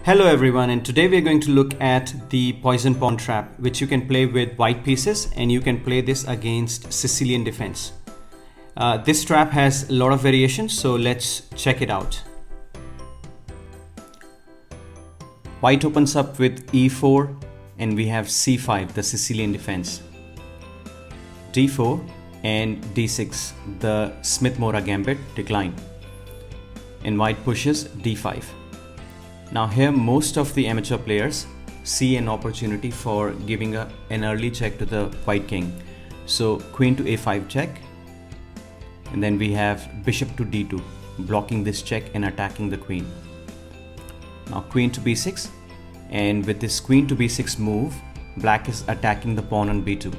Hello everyone, and today we are going to look at the poison pawn trap, which you can play with white pieces, and you can play this against Sicilian defense. This trap has a lot of variations, so let's check it out. White opens up with e4 and we have c5, the Sicilian defense, d4 and d6, the Smith-Morra Gambit decline, and white pushes d5. Now here most of the amateur players see an opportunity for giving an early check to the white king. So queen to a5 check, and then we have bishop to d2, blocking this check and attacking the queen. Now queen to b6, and with this queen to b6 move, black is attacking the pawn on b2.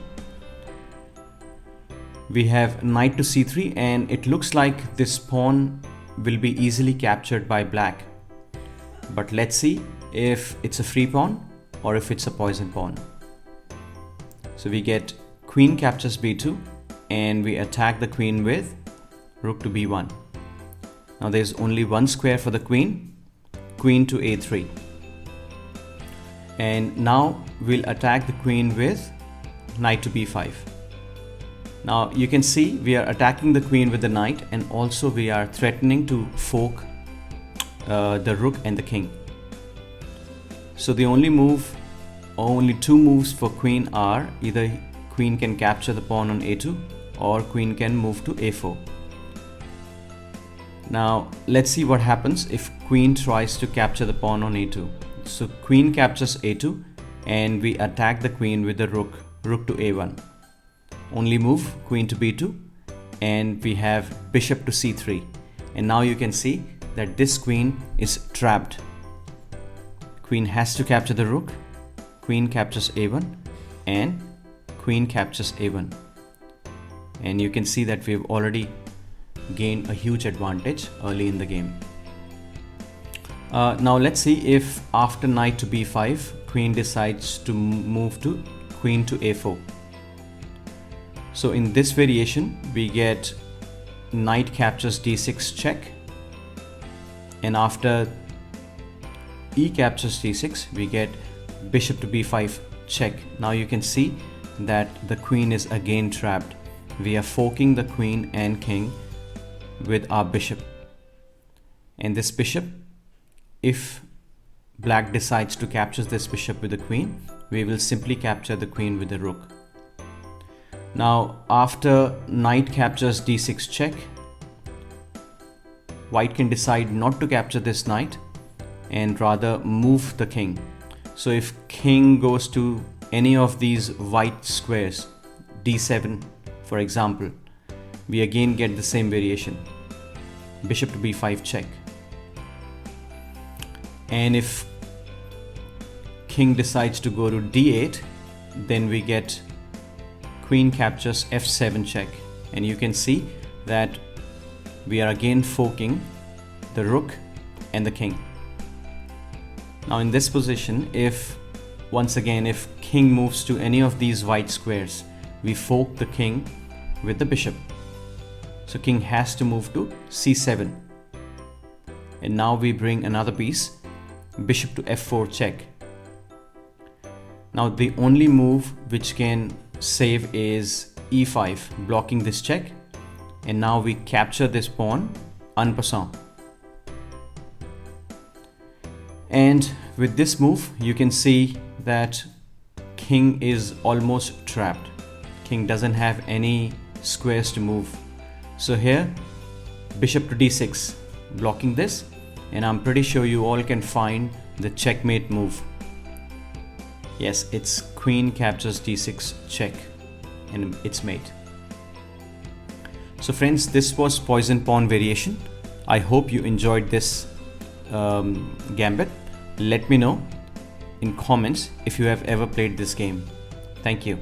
We have knight to c3, and it looks like this pawn will be easily captured by black. But let's see if it's a free pawn or if it's a poison pawn. So we get queen captures b2, and we attack the queen with rook to b1. Now there's only one square for the queen, queen to a3. And now we'll attack the queen with knight to b5. Now you can see we are attacking the queen with the knight, and also we are threatening to fork the rook and the king. So the only two moves for queen are either queen can capture the pawn on a2 or queen can move to a4. Now let's see what happens if queen tries to capture the pawn on a2. So queen captures a2 and we attack the queen with the rook to a1. Only move queen to b2, and we have bishop to c3. And now you can see that this queen is trapped. Queen has to capture the rook, queen captures a1, and queen captures a1. And you can see that we've already gained a huge advantage early in the game. Now let's see if after knight to b5, queen decides to move to queen to a4. So in this variation, we get knight captures d6 check, and after e captures d6, we get bishop to b5 check. Now you can see that the queen is again trapped. We are forking the queen and king with our bishop. And this bishop, if black decides to capture this bishop with the queen, we will simply capture the queen with the rook. Now after knight captures d6 check, white can decide not to capture this knight and rather move the king. So if king goes to any of these white squares, d7 for example, we again get the same variation, bishop to b5 check. And if king decides to go to d8, then we get queen captures f7 check, and you can see that we are again forking the rook and the king. Now in this position, if king moves to any of these white squares, we fork the king with the bishop. So king has to move to c7. And now we bring another piece, bishop to f4 check. Now the only move which can save is e5, blocking this check. And now we capture this pawn en passant. And with this move, you can see that king is almost trapped. King doesn't have any squares to move. So here, bishop to d6, blocking this. And I'm pretty sure you all can find the checkmate move. Yes, it's queen captures d6 check, and it's mate. So friends, this was poison pawn variation. I hope you enjoyed this gambit. Let me know in comments if you have ever played this game. Thank you.